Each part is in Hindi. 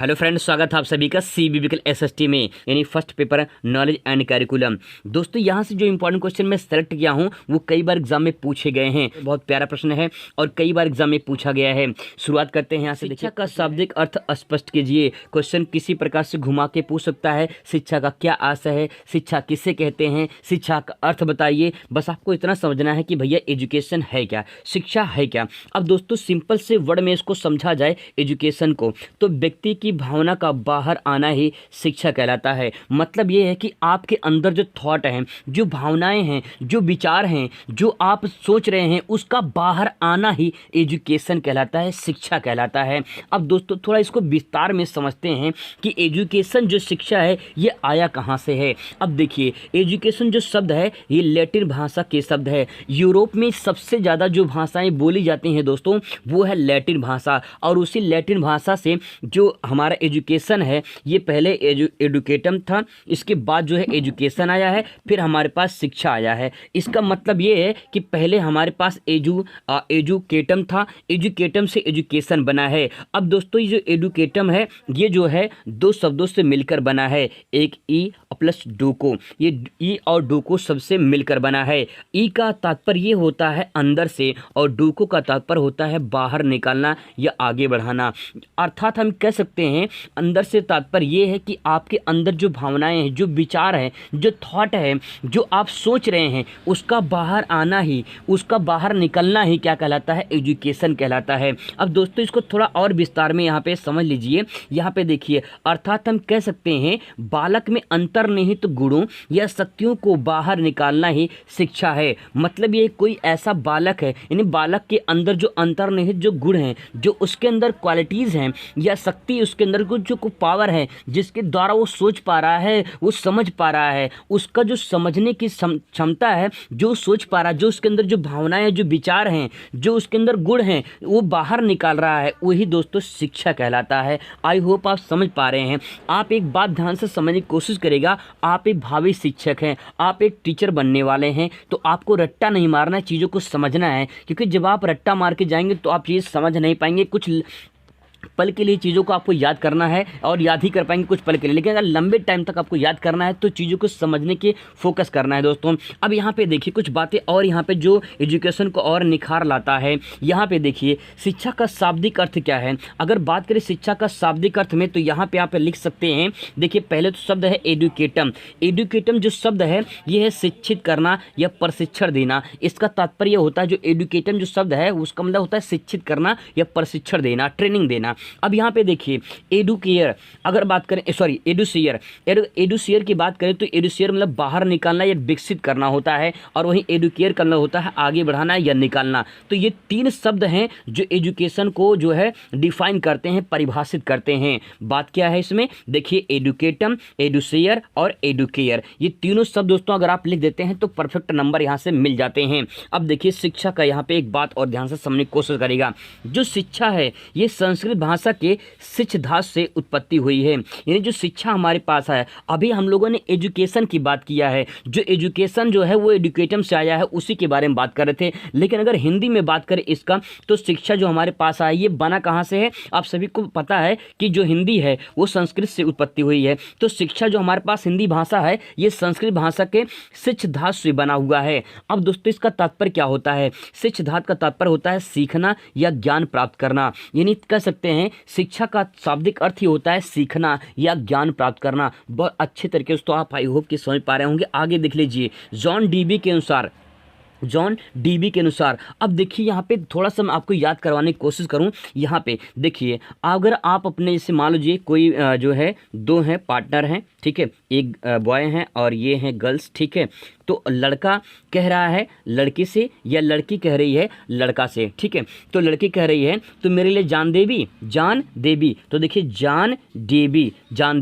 हेलो फ्रेंड्स, स्वागत है आप सभी का सीबीबीकल एसएसटी में, यानी first paper knowledge and curriculum. दोस्तों, यहाँ से जो इंपॉर्टेंट क्वेश्चन मैं सेलेक्ट किया हूँ वो कई बार एग्जाम में पूछे गए हैं। बहुत प्यारा प्रश्न है और कई बार एग्जाम में पूछा गया है। शुरुआत करते हैं यहाँ से। शिक्षा का शाब्दिक अर्थ स्पष्ट कीजिए। क्वेश्चन किसी प्रकार से घुमा के पूछ सकता है। शिक्षा का क्या आशय है, शिक्षा किसे कहते हैं, शिक्षा का अर्थ बताइए। बस आपको इतना समझना है कि भैया एजुकेशन है क्या, शिक्षा है क्या। अब दोस्तों, सिंपल से वर्ड में इसको समझा जाए एजुकेशन को, तो व्यक्ति की भावना का बाहर आना ही शिक्षा कहलाता है। मतलब ये है कि आपके अंदर जो थॉट हैं, जो भावनाएं हैं, जो विचार हैं, जो आप सोच रहे हैं, उसका बाहर आना ही एजुकेशन कहलाता है, शिक्षा कहलाता है। अब दोस्तों, थोड़ा इसको विस्तार में समझते हैं कि एजुकेशन जो शिक्षा है ये आया कहाँ से है। अब देखिए, एजुकेशन जो शब्द है ये लैटिन भाषा के शब्द है। यूरोप में सबसे ज़्यादा जो भाषाएं बोली जाती हैं दोस्तों, वो है लैटिन भाषा। और उसी लैटिन भाषा से जो हमारा एजुकेशन है ये पहले एडुकेटम था, इसके बाद जो है एजुकेशन आया है, फिर हमारे पास शिक्षा आया है। इसका मतलब ये है कि पहले हमारे पास एजुकेटम था, एजुकेटम से एजुकेशन बना है। अब दोस्तों, ये जो एडुकेटम है ये जो है दो शब्दों से मिलकर बना है, एक ई प्लस डोको। ये ई और डोको सबसे मिलकर बना है। ई का तात्पर्य ये होता है अंदर से और डोको का तात्पर्य होता है बाहर निकालना या आगे बढ़ाना। अर्थात हम कह सकते हैं अंदर से तात्पर्य ये है कि आपके अंदर जो भावनाएं हैं, जो विचार हैं, जो थॉट है, जो आप सोच रहे हैं, उसका बाहर आना ही, उसका बाहर निकलना ही क्या कहलाता है, एजुकेशन कहलाता है। अब दोस्तों, इसको थोड़ा और विस्तार में यहाँ पे समझ लीजिए। यहाँ पे देखिए, अर्थात हम कह सकते हैं बालक में अंतर्निहित गुणों या शक्तियों को बाहर निकालना ही शिक्षा है। मतलब ये कोई ऐसा बालक है, यानी बालक के अंदर जो अंतर्निहित जो गुण हैं, जो उसके अंदर क्वालिटीज़ हैं या शक्ति, उसके अंदर कुछ जो पावर है जिसके द्वारा वो सोच पा रहा है, वो समझ पा रहा है, उसका जो समझने की क्षमता है, जो सोच पा रहा है, जो उसके अंदर जो भावनाएं, जो विचार हैं, जो उसके अंदर गुण हैं, वो बाहर निकाल रहा है, वही दोस्तों शिक्षा कहलाता है। आई होप आप समझ पा रहे हैं। आप एक बात ध्यान से समझने की कोशिश करेगा, आप एक भावी शिक्षक हैं, आप एक टीचर बनने वाले हैं, तो आपको रट्टा नहीं मारना है, चीज़ों को समझना है। क्योंकि जब आप रट्टा मार के जाएंगे तो आप ये समझ नहीं पाएंगे। कुछ पल के लिए चीज़ों को आपको याद करना है और याद ही कर पाएंगे कुछ पल के लिए, लेकिन अगर लंबे टाइम तक आपको याद करना है तो चीज़ों को समझने के फोकस करना है दोस्तों। अब यहाँ पे देखिए कुछ बातें और यहाँ पे जो एजुकेशन को और निखार लाता है। यहाँ पे देखिए, शिक्षा का शाब्दिक अर्थ क्या है। अगर बात करें शिक्षा का शाब्दिक अर्थ में, तो यहाँ पे आप लिख सकते हैं। देखिए, पहले तो शब्द है एडुकेटम। एडुकेटम जो शब्द है ये है शिक्षित करना या प्रशिक्षण देना। इसका तात्पर्य होता है, जो एडुकेटम जो शब्द है उसका मतलब होता है शिक्षित करना या प्रशिक्षण देना, ट्रेनिंग देना। अब यहाँ पे देखिए, एडुकेयर अगर बात करें, सॉरी एडुसियर, एडुसियर की बात करें तो एडुसियर मतलब बाहर निकालना या विकसित करना होता है, और वहीं एडुकेयर का मतलब होता है आगे बढ़ाना या निकालना। तो ये तीन शब्द हैं जो एजुकेशन को जो है डिफाइन करते हैं, परिभाषित करते हैं। बात क्या है इसमें, देखिए एडुकेटम, एडुसियर और एडुकेयर, ये तीनों शब्द दोस्तों अगर आप लिख देते हैं तो परफेक्ट नंबर यहाँ से मिल जाते हैं। अब देखिए, शिक्षा का यहाँ पे एक बात और ध्यान से समझने की कोशिश करेगा। जो शिक्षा है ये संस्कृत भाषा के शिक्ष धातु से उत्पत्ति हुई है। यानी जो शिक्षा हमारे पास है, अभी हम लोगों ने एजुकेशन की बात किया है, जो एजुकेशन जो है वो एडुकेटम से आया है, उसी के बारे में बात कर रहे थे। लेकिन अगर हिंदी में बात करें इसका, तो शिक्षा जो हमारे पास आया ये बना कहाँ से है, आप सभी को पता है कि जो हिंदी है वो संस्कृत से उत्पत्ति हुई है। तो शिक्षा जो हमारे पास हिंदी भाषा है ये संस्कृत भाषा के शिक्ष धातु से बना हुआ है। अब दोस्तों, इसका तात्पर्य क्या होता है, शिक्ष धातु का तात्पर्य होता है सीखना या ज्ञान प्राप्त करना। यानी कह सकते हैं शिक्षा का शाब्दिक अर्थ ही होता है सीखना या ज्ञान प्राप्त करना। बहुत अच्छे तरीके से तो आप आई होप कि समझ पा रहे होंगे। आगे देख लीजिए, जॉन डीबी के अनुसार अब देखिए, यहाँ पे थोड़ा सा मैं आपको याद करवाने की कोशिश करूँ। यहाँ पे देखिए, अगर आप अपने जैसे मान लीजिए कोई जो है दो हैं पार्टनर हैं, ठीक है, एक बॉय हैं और ये हैं गर्ल्स, ठीक है। तो लड़का कह रहा है लड़की से या लड़की कह रही है लड़का से, ठीक है। तो लड़की कह रही है तो मेरे लिए जान देवी। तो देखिए, जान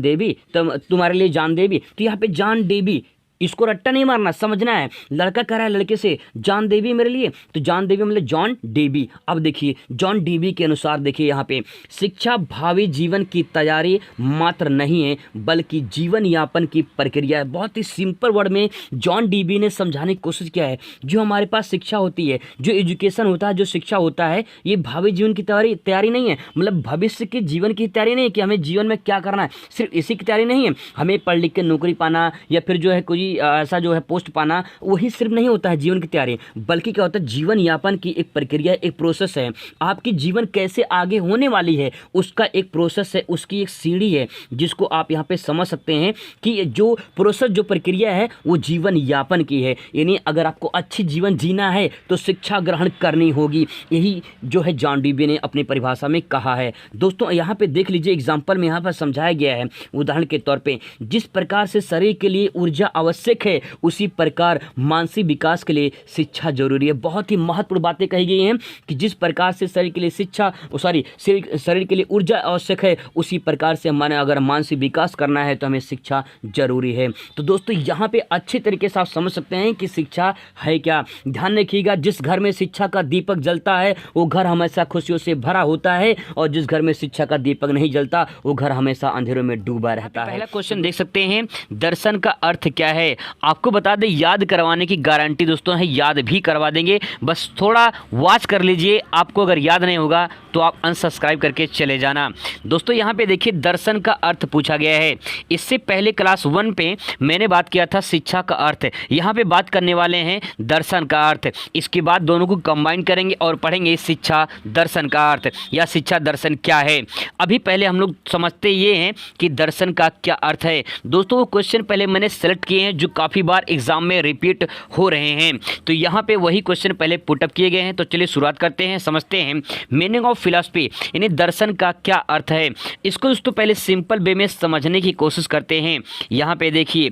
देवी, तो तुम्हारे लिए जान देवी। तो यहाँ पे जान देवी इसको रट्टा नहीं मारना, समझना है। लड़का कह रहा है लड़के से जॉन डेवी मेरे लिए, तो जॉन डेवी मतलब जॉन डेवी। अब देखिए जॉन डेवी के अनुसार देखिए यहाँ पे शिक्षा भावी जीवन की तैयारी मात्र नहीं है बल्कि जीवन यापन की प्रक्रिया है। बहुत ही सिंपल वर्ड में जॉन डेवी ने समझाने की कोशिश किया है। जो हमारे पास शिक्षा होती है, जो एजुकेशन होता है, जो शिक्षा होता है, ये भावी जीवन की तैयारी नहीं है, मतलब भविष्य के जीवन की तैयारी नहीं है कि हमें जीवन में क्या करना है, सिर्फ इसी की तैयारी नहीं है। हमें पढ़ लिख के नौकरी पाना या फिर जो है कोई ऐसा जो है पोस्ट पाना, वही सिर्फ नहीं होता है जीवन की तैयारी, बल्कि क्या होता है जीवन यापन की एक प्रक्रिया, एक प्रोसेस है। आपकी जीवन कैसे आगे होने वाली है उसका एक प्रोसेस है, उसकी एक सीढ़ी है, जिसको आप यहाँ पे समझ सकते हैं कि जो प्रोसेस, जो प्रक्रिया है वो जीवन यापन की है। यानी अगर आपको अच्छी जीवन जीना है तो शिक्षा ग्रहण करनी होगी। यही जो है जॉन डेवी ने अपनी परिभाषा में कहा है। दोस्तों यहाँ पे देख लीजिए, एग्जाम्पल में यहाँ पर समझाया गया है उदाहरण के तौर पे, जिस प्रकार से शरीर के लिए ऊर्जा आवश्यक है उसी प्रकार मानसिक विकास के लिए शिक्षा जरूरी है। बहुत ही महत्वपूर्ण बातें कही गई हैं कि जिस प्रकार से शरीर के लिए शरीर के लिए ऊर्जा आवश्यक है उसी प्रकार से हमारे अगर मानसिक विकास करना है तो हमें शिक्षा जरूरी है। तो दोस्तों यहाँ पे अच्छे तरीके से आप समझ सकते हैं कि शिक्षा है क्या। ध्यान रखिएगा, जिस घर में शिक्षा का दीपक जलता है वो घर हमेशा खुशियों से भरा होता है, और जिस घर में शिक्षा का दीपक नहीं जलता वो घर हमेशा अंधेरों में डूबा रहता है। पहला क्वेश्चन देख सकते हैं, दर्शन का अर्थ क्या है। आपको बता दें, याद करवाने की गारंटी दोस्तों है, याद भी करवा देंगे, बस थोड़ा वॉच कर लीजिए। आपको अगर याद नहीं होगा तो आप अनसब्सक्राइब करके चले जाना। दोस्तों यहाँ पे देखिए दर्शन का अर्थ पूछा गया है। इससे पहले क्लास 1 पे मैंने बात किया था शिक्षा का अर्थ, यहाँ पे बात करने वाले हैं दर्शन का अर्थ। इसके बाद दोनों को कंबाइन करेंगे और पढ़ेंगे शिक्षा दर्शन का अर्थ या शिक्षा दर्शन क्या है। अभी पहले हम लोग समझते ये हैं कि दर्शन का क्या अर्थ है। दोस्तों वो क्वेश्चन पहले मैंने सेलेक्ट किए हैं जो काफ़ी बार एग्जाम में रिपीट हो रहे हैं, तो यहाँ पे वही क्वेश्चन पहले पुटअप किए गए हैं। तो चलिए शुरुआत करते हैं, समझते हैं मीनिंग ऑफ फिलॉसफी, यानी दर्शन का क्या अर्थ है। इसको दोस्तों पहले सिंपल वे में समझने की कोशिश करते हैं। यहाँ पे देखिए,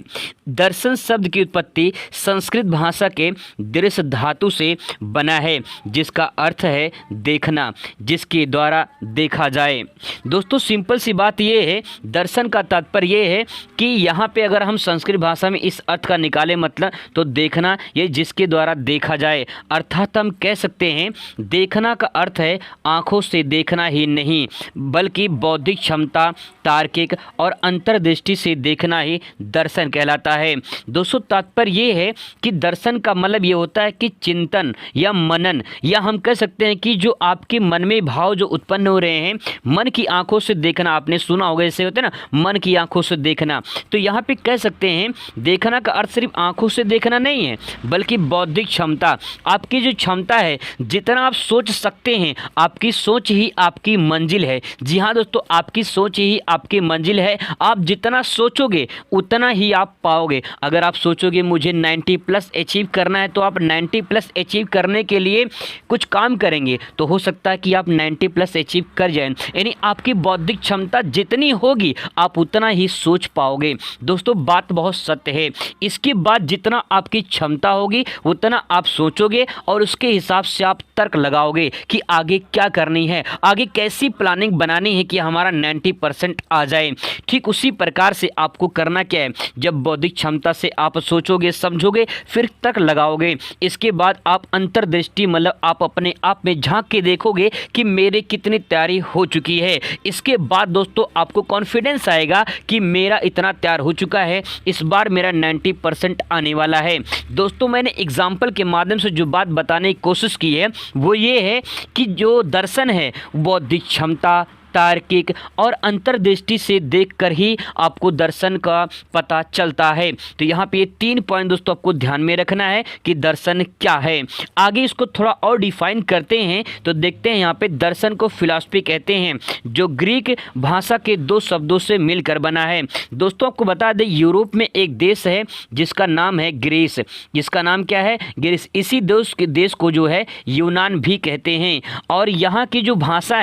दर्शन शब्द की उत्पत्ति संस्कृत भाषा के दृश्य धातु से बना है जिसका अर्थ है देखना, जिसके द्वारा देखा जाए। दोस्तों सिंपल सी बात ये है, दर्शन का तात्पर्य ये है कि यहाँ पे अगर हम संस्कृत भाषा में इस अर्थ का निकाले मतलब तो देखना, ये जिसके द्वारा देखा जाए। अर्थात हम कह सकते हैं देखना का अर्थ है आँखों से देखना ही नहीं बल्कि बौद्धिक क्षमता, तार्किक और अंतर्दृष्टि से देखना ही दर्शन कहलाता है। दोस्तों तात्पर्य ये है कि दर्शन का मतलब ये होता है कि चिंतन या मनन, या हम कह सकते हैं कि जो आपके मन में भाव जो उत्पन्न हो रहे हैं, मन की आंखों से देखना। आपने सुना होगा ऐसे होते हैं ना, मन की आंखों से देखना। तो यहाँ पे कह सकते हैं देखना का अर्थ सिर्फ आंखों से देखना नहीं है बल्कि बौद्धिक क्षमता, आपकी जो क्षमता है, जितना आप सोच सकते हैं, आपकी सोच ही आपकी मंजिल है। जी हाँ दोस्तों, आपकी सोच ही आपकी मंजिल है। आप जितना सोचोगे उतना ही आप पाओगे। अगर आप सोचोगे मुझे 90+ अचीव करना है तो आप 90+ अचीव करने के लिए कुछ काम करेंगे तो हो सकता है कि आप 90+ अचीव कर जाएं। यानी आपकी बौद्धिक क्षमता जितनी होगी आप उतना ही सोच पाओगे। दोस्तों बात बहुत सत्य है। इसके बाद जितना आपकी क्षमता होगी उतना आप सोचोगे और उसके हिसाब से आप तर्क लगाओगे कि आगे क्या करनी है, आगे कैसी प्लानिंग बनानी है कि हमारा 90% आ जाए। ठीक उसी प्रकार से आपको करना क्या है, जब बौद्धिक क्षमता से आप सोचोगे, समझोगे, फिर तर्क लगाओगे, इसके बाद आप अंतर्दृष्टि मतलब आप अपने आप में झांक के देखोगे कि मेरे कितनी तैयारी हो चुकी है। इसके बाद दोस्तों आपको कॉन्फिडेंस आएगा कि मेरा इतना तैयार हो चुका है, इस बार मेरा 90% आने वाला है। दोस्तों मैंने एग्जाम्पल के माध्यम से जो बात बताने की कोशिश की है वो ये है कि जो दर्शन है बौद्धिक क्षमता, तार्किक और अंतर्दृष्टि से देखकर ही आपको दर्शन का पता चलता है। तो यहाँ पे ये 3 पॉइंट दोस्तों आपको ध्यान में रखना है कि दर्शन क्या है। आगे इसको थोड़ा और डिफाइन करते हैं तो देखते हैं यहाँ पे दर्शन को फिलॉसफी कहते हैं, जो ग्रीक भाषा के 2 शब्दों से मिलकर बना है। दोस्तों आपको बता दें यूरोप में एक देश है जिसका नाम है ग्रीस। जिसका नाम क्या है? ग्रीस। इसी देश को जो है यूनान भी कहते हैं। और यहाँ की जो भाषा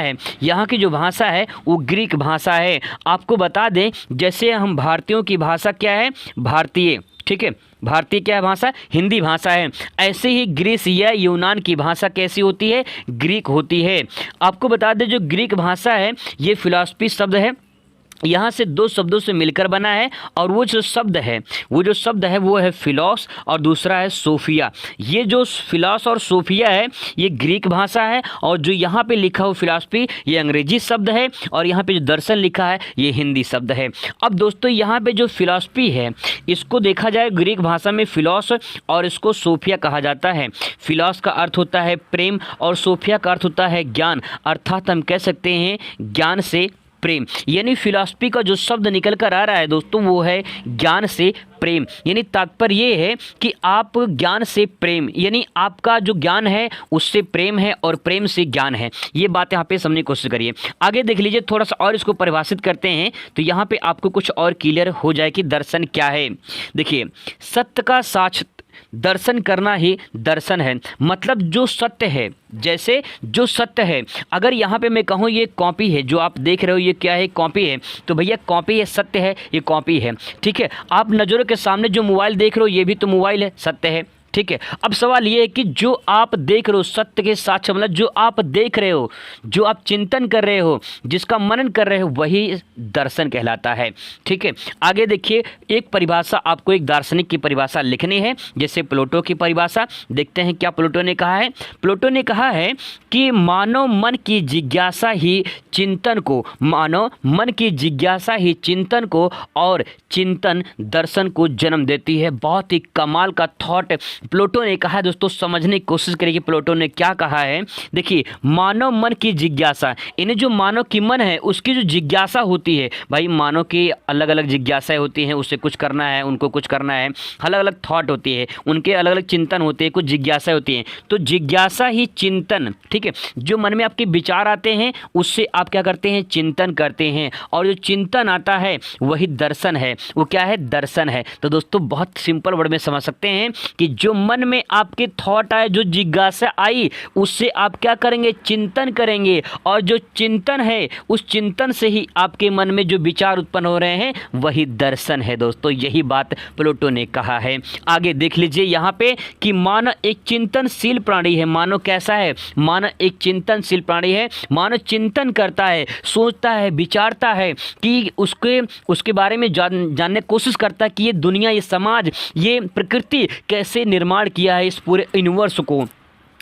है वो ग्रीक भाषा है। आपको बता दें जैसे हम भारतीयों की भाषा क्या है? भारतीय, ठीक है, भारतीय क्या है भाषा? हिंदी भाषा है। ऐसे ही ग्रीस या यूनान की भाषा कैसी होती है? ग्रीक होती है। आपको बता दें जो ग्रीक भाषा है ये फिलॉसफी शब्द है यहाँ से दो शब्दों से मिलकर बना है और वो जो शब्द है वो है फिलॉस और दूसरा है सोफिया। ये जो फिलॉस और सोफिया है ये ग्रीक भाषा है और जो यहाँ पे लिखा हो फिलॉसफी ये अंग्रेजी शब्द है और यहाँ पे जो दर्शन लिखा है ये हिंदी शब्द है। अब दोस्तों यहाँ पे जो फिलॉसफी है इसको देखा जाए ग्रीक भाषा में फिलॉस और इसको सोफिया कहा जाता है। फिलॉस का अर्थ होता है प्रेम और सोफिया का अर्थ होता है ज्ञान, अर्थात हम कह सकते हैं ज्ञान से प्रेम। यानी फिलॉसफी का जो शब्द निकल कर आ रहा है दोस्तों वो है ज्ञान से प्रेम। यानी तात्पर्य ये है कि आप ज्ञान से प्रेम, यानी आपका जो ज्ञान है उससे प्रेम है और प्रेम से ज्ञान है। ये बात यहाँ पे समझने की कोशिश करिए। आगे देख लीजिए, थोड़ा सा और इसको परिभाषित करते हैं तो यहाँ पे आपको कुछ और क्लियर हो जाए कि दर्शन क्या है। देखिए, सत्य का साक्ष्य दर्शन करना ही दर्शन है। मतलब जो सत्य है, जैसे जो सत्य है, अगर यहाँ पे मैं कहूँ ये कॉपी है, जो आप देख रहे हो ये क्या है, कॉपी है, तो भैया कॉपी है, सत्य है, ये कॉपी है। ठीक है, आप नज़रों के सामने जो मोबाइल देख रहे हो ये भी तो मोबाइल है, सत्य है। ठीक है, अब सवाल ये है कि जो आप देख रहे हो सत्य के साक्ष्य, मतलब जो आप देख रहे हो, जो आप चिंतन कर रहे हो, जिसका मनन कर रहे हो, वही दर्शन कहलाता है। ठीक है, आगे देखिए, एक परिभाषा आपको एक दार्शनिक की परिभाषा लिखनी है, जैसे प्लेटो की परिभाषा। देखते हैं क्या प्लेटो ने कहा है। प्लेटो ने कहा है कि मानव मन की जिज्ञासा ही चिंतन को, मानव मन की जिज्ञासा ही चिंतन को और चिंतन दर्शन को जन्म देती है। बहुत ही कमाल का थॉट प्लेटो ने कहा है दोस्तों, समझने की कोशिश करिए कि प्लेटो ने क्या कहा है। देखिए, मानव मन की जिज्ञासा, इन्हें जो मानव की मन है उसकी जो जिज्ञासा होती है, भाई मानव की अलग अलग जिज्ञासाएं होती हैं, उससे कुछ करना है, उनको कुछ करना है, अलग अलग थॉट होती है, उनके अलग अलग चिंतन होते हैं, कुछ जिज्ञासाएं होती हैं। तो जिज्ञासा ही चिंतन, ठीक है, जो मन में आपके विचार आते हैं उससे आप क्या करते हैं, चिंतन करते हैं, और जो चिंतन आता है वही दर्शन है। वो क्या है, दर्शन है। तो दोस्तों बहुत सिंपल वर्ड में समझ सकते हैं कि जो मन में आपके थॉट आए, जो जिज्ञासा आई, उससे आप क्या करेंगे, चिंतन करेंगे, और जो चिंतन है उस चिंतन से ही आपके मन में जो विचार उत्पन्न हो रहे हैं वही दर्शन है। दोस्तों यही बात प्लेटो ने कहा है। आगे देख लीजिए यहाँ पे कि मानव एक चिंतनशील प्राणी है। मानव कैसा है, मानव एक चिंतनशील प्राणी है। मानव चिंतन करता है, सोचता है, विचारता है कि उसके बारे में जानने की कोशिश करता है कि ये दुनिया, ये समाज, ये प्रकृति कैसे निर्माण किया है इस पूरे यूनिवर्स को।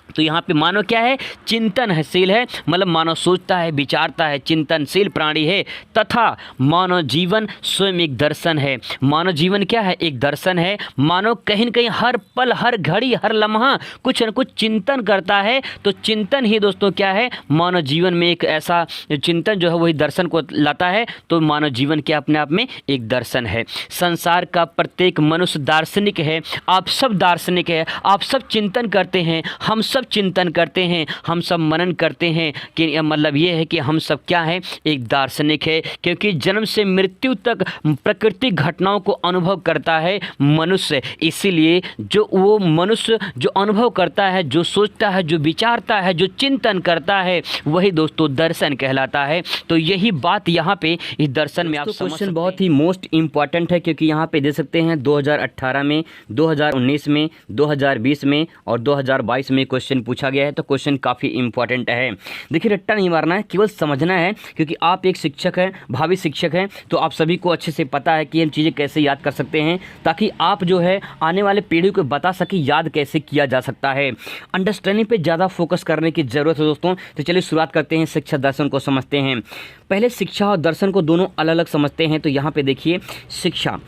तो यहाँ पे मानव क्या है, चिंतनशील है, मतलब मानव सोचता है, विचारता है, चिंतनशील प्राणी है। तथा मानव जीवन स्वयं एक दर्शन है। मानव जीवन क्या है, एक दर्शन है। मानव कहीं न कहीं हर पल, हर घड़ी, हर लम्हा कुछ न कुछ चिंतन करता है। तो चिंतन ही दोस्तों क्या है, मानव जीवन में एक ऐसा चिंतन जो है वही दर्शन को लाता है। तो मानव जीवन क्या अपने आप में एक दर्शन है। संसार का प्रत्येक मनुष्य दार्शनिक है। आप सब दार्शनिक है, आप सब चिंतन करते हैं, हम सब चिंतन करते हैं, हम सब मनन करते हैं। कि मतलब ये है कि हम सब क्या है, एक दार्शनिक है। क्योंकि जन्म से मृत्यु तक प्राकृतिक घटनाओं को अनुभव करता है मनुष्य। इसीलिए जो वो मनुष्य जो अनुभव करता है, जो सोचता है, जो विचारता है, जो चिंतन करता है, वही दोस्तों दर्शन कहलाता है। तो यही बात यहाँ पे इस दर्शन में आप समझ सकते हैं। क्वेश्चन बहुत ही मोस्ट इंपॉर्टेंट है, क्योंकि यहाँ पे दे सकते हैं 2018 में, 2019 में, 2020 में और 2022 में क्वेश्चन पूछा गया है। तो क्वेश्चन काफ़ी इंपॉर्टेंट है। देखिए, रट्टा नहीं मारना है, केवल समझना है। क्योंकि आप एक शिक्षक हैं, भावी शिक्षक हैं, तो आप सभी को अच्छे से पता है कि हम चीज़ें कैसे याद कर सकते हैं, ताकि आप जो है आने वाले पीढ़ी को बता सके याद कैसे किया जा सकता है। अंडरस्टैंडिंग पे ज़्यादा फोकस करने की ज़रूरत है दोस्तों। तो चलिए शुरुआत करते हैं, शिक्षा दर्शन को समझते हैं। पहले शिक्षा और दर्शन को दोनों अलग अलग समझते हैं। तो यहाँ पे देखिए, शिक्षा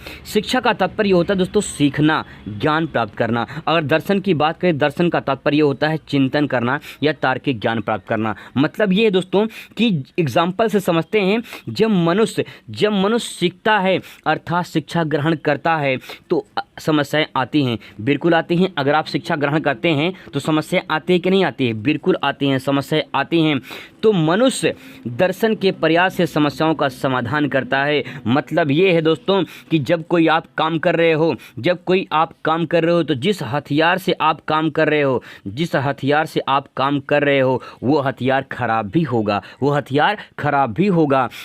का तात्पर्य होता है दोस्तों सीखना, ज्ञान प्राप्त करना। अगर दर्शन की बात करें, दर्शन का तात्पर्य होता है चिंतन करना या तार्किक ज्ञान प्राप्त करना। मतलब ये है दोस्तों कि एग्जाम्पल से समझते हैं, जब मनुष्य सीखता है, अर्थात शिक्षा ग्रहण करता है, तो समस्याएं आती हैं, बिल्कुल आती हैं। अगर आप शिक्षा ग्रहण करते हैं तो समस्याएं आती है कि नहीं आती है, बिल्कुल आती हैं, समस्याएं आती हैं। तो मनुष्य दर्शन के प्रयास से समस्याओं का समाधान करता है। मतलब ये है दोस्तों कि जब कोई आप काम कर रहे हो, तो जिस हथियार से आप काम कर रहे हो, वो हथियार खराब भी होगा।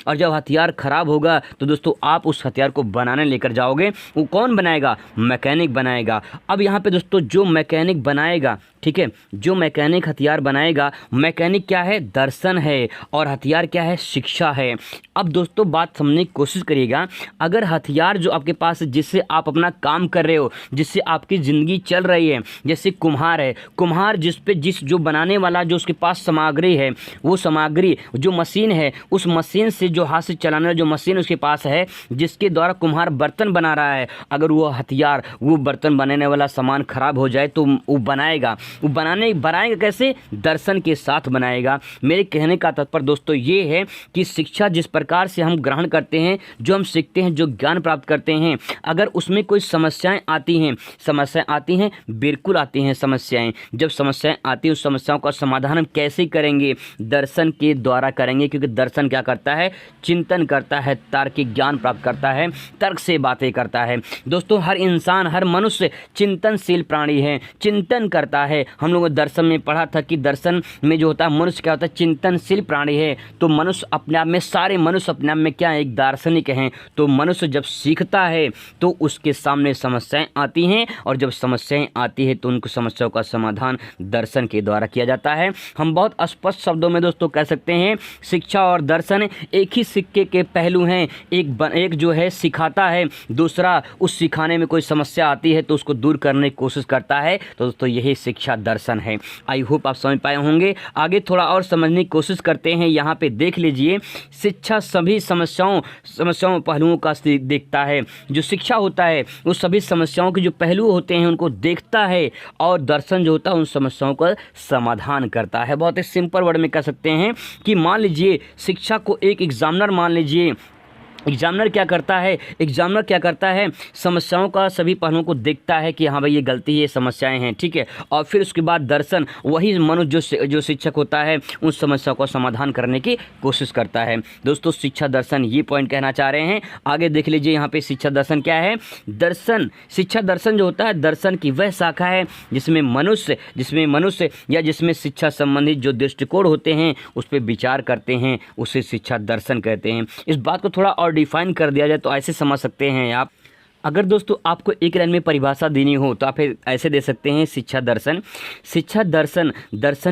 और जब हथियार खराब होगा तो दोस्तों आप उस हथियार को बनाने लेकर जाओगे। वो कौन बनाएगा, मैकेनिक बनाएगा। अब यहाँ पे दोस्तों जो मैकेनिक बनाएगा, ठीक है, जो मैकेनिक हथियार बनाएगा, मैकेनिक क्या है, दर्शन है, और हथियार क्या है, शिक्षा शिक्षा है। अब दोस्तों बात समझने की कोशिश करिएगा, अगर हथियार जो आपके पास जिससे आप अपना काम कर रहे हो, जिससे आपकी ज़िंदगी चल रही है, जैसे कुम्हार है, कुम्हार जिस जो बनाने वाला जो उसके पास सामग्री है, वो सामग्री जो मशीन है, उस मशीन से जो हाथ से चलाने वाला जो मशीन उसके पास है, जिसके द्वारा कुम्हार बर्तन बना रहा है, अगर वो हथियार वो बर्तन बनाने वाला सामान खराब हो जाए तो वो बनाएगा कैसे? दर्शन के साथ बनाएगा। मेरे कहने का तात्पर्य दोस्तों ये है कि शिक्षा जिस प्रकार से हम ग्रहण करते हैं, जो हम सीखते हैं, जो ज्ञान प्राप्त करते हैं, अगर उसमें कोई समस्याएं आती हैं, बिल्कुल आती हैं समस्याएं। जब समस्याएं आती हैं, उस समस्याओं का समाधान हम कैसे करेंगे? दर्शन के द्वारा करेंगे, क्योंकि दर्शन क्या करता है? चिंतन करता है, तार्किक ज्ञान प्राप्त करता है, तर्क से बातें करता है। दोस्तों हर इंसान, हर मनुष्य चिंतनशील प्राणी है, चिंतन करता है। हम लोगों ने दर्शन में पढ़ा था कि दर्शन में जो होता है, मनुष्य क्या होता है? चिंतनशील प्राणी है। तो मनुष्य अपने आप में, सारे मनुष्य अपने आप में क्या है? एक दार्शनिक हैं। तो मनुष्य जब सीखता है तो उसके सामने समस्याएं आती हैं, और जब समस्याएं आती है तो उनको समस्याओं का समाधान दर्शन के द्वारा किया जाता है। हम बहुत स्पष्ट शब्दों में दोस्तों कह सकते हैं, शिक्षा और दर्शन एक ही सिक्के के पहलू हैं। एक जो है सिखाता है, दूसरा उस सिखाने में कोई समस्या आती है तो उसको दूर करने की कोशिश करता है। तो दोस्तों यही शिक्षा दर्शन है। आई होप आप समझ पाए होंगे। आगे थोड़ा और समझने की कोशिश करते हैं। यहाँ पे देख लीजिए, शिक्षा सभी समस्याओं पहलुओं का देखता है। जो शिक्षा होता है वो सभी समस्याओं के जो पहलू होते हैं उनको देखता है, और दर्शन जो होता है उन समस्याओं का समाधान करता है। बहुत ही सिंपल वर्ड में कह सकते हैं कि मान लीजिए शिक्षा को एक एग्जामिनर मान लीजिए, एग्जामिनर क्या करता है? समस्याओं का सभी पहलुओं को देखता है कि हाँ भाई ये गलती है, ये समस्याएं हैं, ठीक है। और फिर उसके बाद दर्शन, वही मनुष्य जो शिक्षक होता है उन समस्याओं का समाधान करने की कोशिश करता है। दोस्तों शिक्षा दर्शन ये पॉइंट कहना चाह रहे हैं। आगे देख लीजिए, यहाँ पे शिक्षा दर्शन क्या है? शिक्षा दर्शन जो होता है, दर्शन की वह शाखा है जिसमें मनुष्य या जिसमें शिक्षा संबंधित जो दृष्टिकोण होते हैं उस पर विचार करते हैं, उसे शिक्षा दर्शन कहते हैं। इस बात को थोड़ा और डिफाइन कर दिया जाए तो ऐसे समझ सकते हैं आप। अगर दोस्तों आपको एक लाइन में परिभाषा देनी हो तो आप ऐसे दे सकते हैं, शिक्षा दर्शन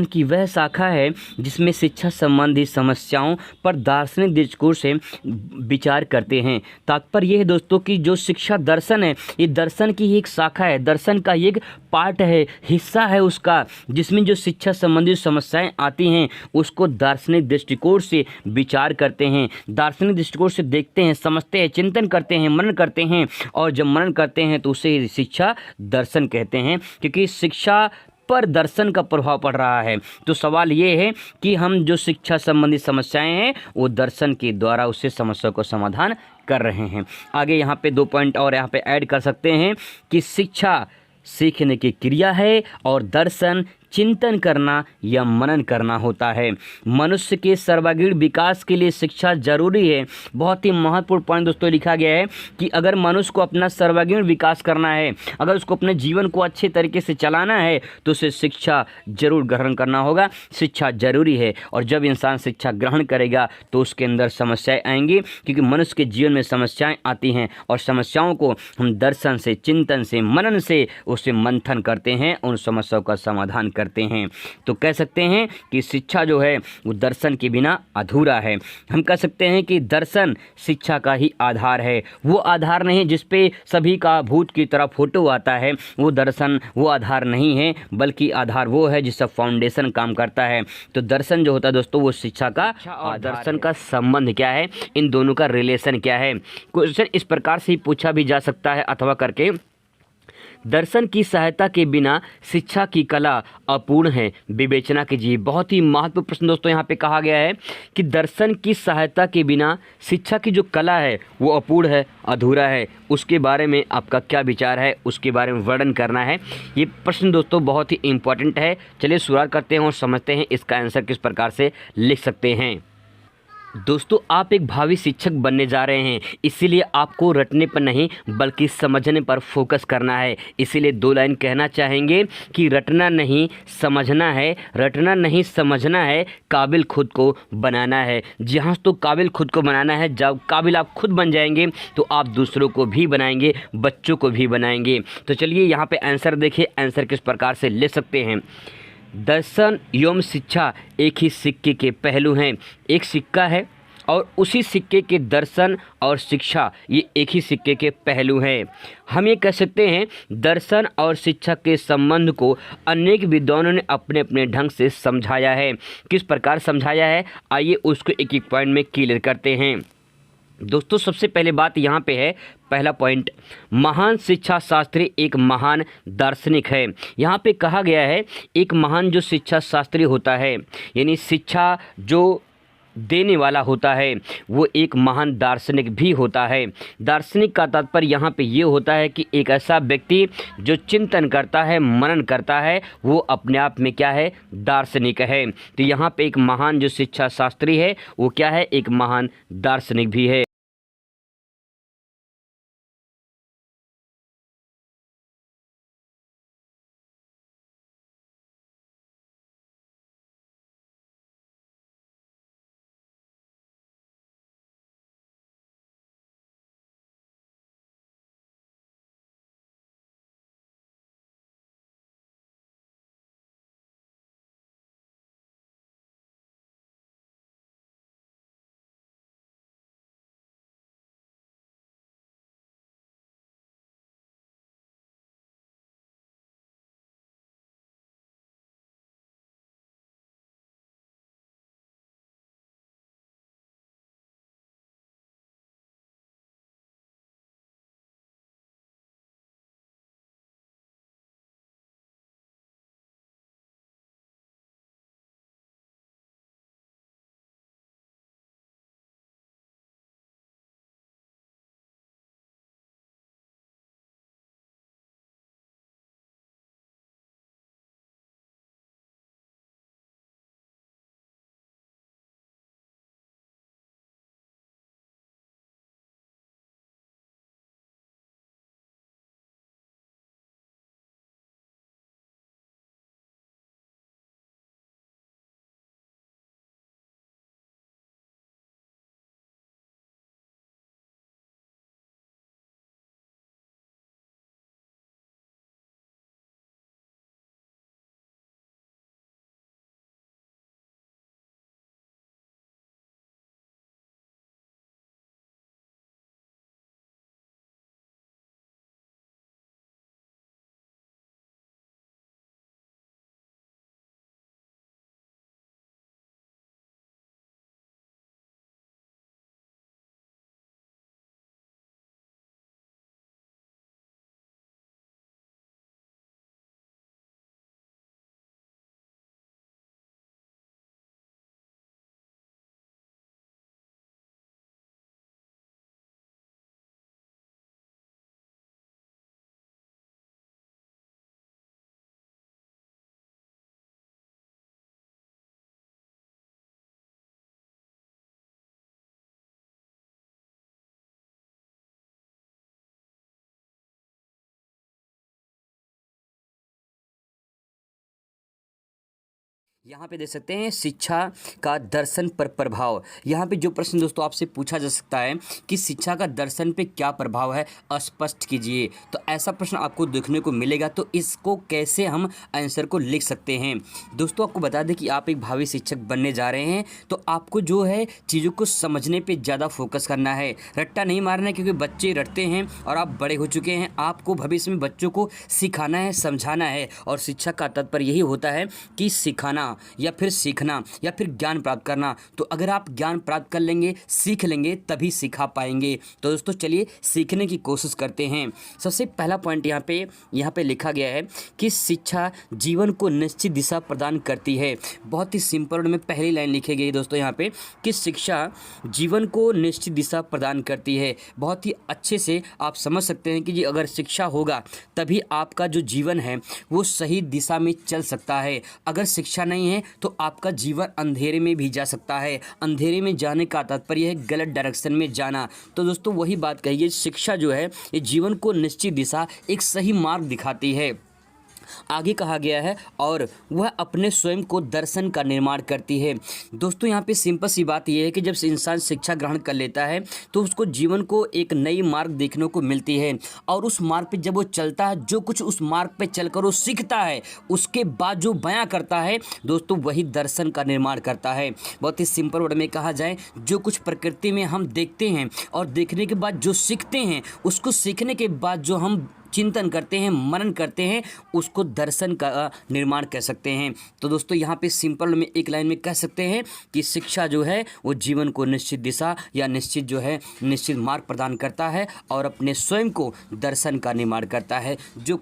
की वह शाखा है जिसमें शिक्षा संबंधी समस्याओं पर दार्शनिक दृष्टिकोण से विचार करते हैं। तात्पर्य यह है दोस्तों कि जो शिक्षा दर्शन है, ये दर्शन की एक शाखा है, दर्शन का एक पार्ट है, हिस्सा है उसका, जिसमें जो शिक्षा संबंधी समस्याएं आती हैं उसको दार्शनिक दृष्टिकोण से विचार करते हैं, दार्शनिक दृष्टिकोण से देखते हैं, समझते हैं, चिंतन करते हैं, मनन करते हैं। और जब मनन करते हैं तो उसे शिक्षा दर्शन कहते हैं, क्योंकि शिक्षा पर दर्शन का प्रभाव पड़ रहा है। तो सवाल ये है कि हम जो शिक्षा संबंधी समस्याएं हैं वो दर्शन के द्वारा उससे समस्या को समाधान कर रहे हैं। आगे यहाँ पे 2 पॉइंट और यहाँ पे ऐड कर सकते हैं कि शिक्षा सीखने की क्रिया है और दर्शन चिंतन करना या मनन करना होता है। मनुष्य के सर्वांगीण विकास के लिए शिक्षा जरूरी है। बहुत ही महत्वपूर्ण पॉइंट दोस्तों लिखा गया है कि अगर मनुष्य को अपना सर्वांगीण विकास करना है, अगर उसको अपने जीवन को अच्छे तरीके से चलाना है तो उसे शिक्षा जरूर ग्रहण करना होगा। शिक्षा जरूरी है, और जब इंसान शिक्षा ग्रहण करेगा तो उसके अंदर समस्याएं आएंगी, क्योंकि मनुष्य के जीवन में समस्याएं आती हैं और समस्याओं को हम दर्शन से, चिंतन से, मनन से उसे मंथन करते हैं, उन समस्याओं का समाधान करते हैं। तो कह सकते हैं कि शिक्षा जो है वो दर्शन के बिना अधूरा है। हम कह सकते हैं कि दर्शन शिक्षा का ही आधार है। वो आधार नहीं जिस पे सभी का भूत की तरह फोटो आता है, वो दर्शन वो आधार नहीं है, बल्कि आधार वो है जिसका फाउंडेशन काम करता है। तो दर्शन जो होता है दोस्तों वो शिक्षा का और दर्शन का संबंध क्या है, इन दोनों का रिलेशन क्या है। क्वेश्चन इस प्रकार से ही पूछा भी जा सकता है अथवा करके, दर्शन की सहायता के बिना शिक्षा की कला अपूर्ण है, विवेचना कीजिए। बहुत ही महत्वपूर्ण प्रश्न दोस्तों यहाँ पे कहा गया है कि दर्शन की सहायता के बिना शिक्षा की जो कला है वो अपूर्ण है, अधूरा है। उसके बारे में आपका क्या विचार है, उसके बारे में वर्णन करना है। ये प्रश्न दोस्तों बहुत ही इंपॉर्टेंट है। चलिए शुरुआत करते हैं और समझते हैं इसका आंसर किस प्रकार से लिख सकते हैं। दोस्तों आप एक भावी शिक्षक बनने जा रहे हैं, इसीलिए आपको रटने पर नहीं बल्कि समझने पर फोकस करना है। इसीलिए 2 लाइन कहना चाहेंगे कि रटना नहीं समझना है, रटना नहीं समझना है, काबिल खुद को बनाना है। जहाँ तो काबिल खुद को बनाना है, जब काबिल आप खुद बन जाएंगे तो आप दूसरों को भी बनाएंगे, बच्चों को भी बनाएंगे। तो चलिए यहाँ पे आंसर देखिए, आंसर किस प्रकार से ले सकते हैं। दर्शन एवं शिक्षा एक ही सिक्के के पहलू हैं। एक सिक्का है और उसी सिक्के के दर्शन और शिक्षा ये एक ही सिक्के के पहलू हैं। हम ये कह सकते हैं दर्शन और शिक्षा के संबंध को अनेक विद्वानों ने अपने अपने ढंग से समझाया है। किस प्रकार समझाया है, आइए उसको एक एक पॉइंट में क्लियर करते हैं। दोस्तों सबसे पहले बात यहाँ पे है, पहला पॉइंट, महान शिक्षा शास्त्री एक महान दार्शनिक है। यहाँ पे कहा गया है एक महान जो शिक्षा शास्त्री होता है, यानी शिक्षा जो देने वाला होता है, वो एक महान दार्शनिक भी होता है। दार्शनिक का तात्पर्य यहाँ पे ये होता है कि एक ऐसा व्यक्ति जो चिंतन करता है, मनन करता है, वो अपने आप में क्या है, दार्शनिक है। तो यहाँ पे एक महान जो शिक्षा शास्त्री है वो क्या है, एक महान दार्शनिक भी है। यहाँ पे देख सकते हैं शिक्षा का दर्शन पर प्रभाव। यहाँ पे जो प्रश्न दोस्तों आपसे पूछा जा सकता है कि शिक्षा का दर्शन पे क्या प्रभाव है, स्पष्ट कीजिए। तो ऐसा प्रश्न आपको देखने को मिलेगा, तो इसको कैसे हम आंसर को लिख सकते हैं। दोस्तों आपको बता दें कि आप एक भावी शिक्षक बनने जा रहे हैं, तो आपको जो है चीज़ों को समझने पर ज़्यादा फोकस करना है, रट्टा नहीं मारना है, क्योंकि बच्चे रटते हैं और आप बड़े हो चुके हैं। आपको भविष्य में बच्चों को सिखाना है, समझाना है, और शिक्षा का तात्पर्य यही होता है कि सिखाना या फिर सीखना या फिर ज्ञान प्राप्त करना। तो अगर आप ज्ञान प्राप्त कर लेंगे, सीख लेंगे, तभी सिखा पाएंगे। तो दोस्तों चलिए सीखने की कोशिश करते हैं। सबसे पहला पॉइंट यहाँ पे लिखा गया है कि शिक्षा जीवन को निश्चित दिशा प्रदान करती है। बहुत ही सिंपल में पहली लाइन लिखी गई दोस्तों यहाँ पे कि शिक्षा जीवन को निश्चित दिशा प्रदान करती है। बहुत ही अच्छे से आप समझ सकते हैं कि जी अगर शिक्षा होगा तभी आपका जो जीवन है वो सही दिशा में चल सकता है। अगर शिक्षा नहीं है तो आपका जीवन अंधेरे में भी जा सकता है। अंधेरे में जाने का तात्पर्य है गलत डायरेक्शन में जाना। तो दोस्तों वही बात कहिए, शिक्षा जो है ये जीवन को निश्चित दिशा, एक सही मार्ग दिखाती है। आगे कहा गया है, और वह अपने स्वयं को दर्शन का निर्माण करती है। दोस्तों यहाँ पे सिंपल सी बात यह है कि जब इंसान शिक्षा ग्रहण कर लेता है तो उसको जीवन को एक नई मार्ग देखने को मिलती है, और उस मार्ग पे जब वो चलता है, जो कुछ उस मार्ग पे चलकर वो सीखता है, उसके बाद जो बयां करता है दोस्तों, वही दर्शन का निर्माण करता है। बहुत ही सिंपल वर्ड में कहा जाए, जो कुछ प्रकृति में हम देखते हैं और देखने के बाद जो सीखते हैं, उसको सीखने के बाद जो हम चिंतन करते हैं, मनन करते हैं, उसको दर्शन का निर्माण कह सकते हैं। तो दोस्तों यहाँ पे सिंपल में एक लाइन में कह सकते हैं कि शिक्षा जो है वो जीवन को निश्चित दिशा या निश्चित जो है निश्चित मार्ग प्रदान करता है, और अपने स्वयं को दर्शन का निर्माण करता है। जो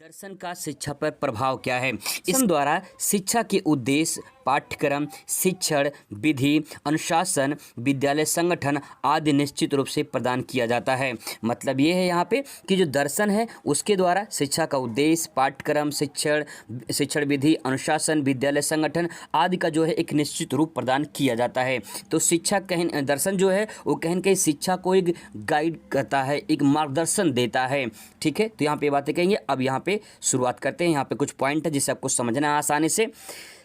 दर्शन का शिक्षा पर प्रभाव क्या है? इस द्वारा शिक्षा के उद्देश्य, पाठ्यक्रम, शिक्षण, विधि, अनुशासन, विद्यालय संगठन आदि निश्चित रूप से प्रदान किया जाता है। मतलब ये है यहाँ पे कि जो दर्शन है उसके द्वारा शिक्षा का उद्देश्य, पाठ्यक्रम, शिक्षण विधि, अनुशासन, विद्यालय संगठन आदि का जो है एक निश्चित रूप प्रदान किया जाता है। तो शिक्षा कहीं दर्शन जो है वो कहीं न कहीं शिक्षा को एक गाइड करता है, एक मार्गदर्शन देता है। ठीक है, तो यहाँ पे बातें कहेंगे। अब यहाँ पे शुरुआत करते हैं। यहाँ पे कुछ पॉइंट है जिसे आपको समझना है आसानी से।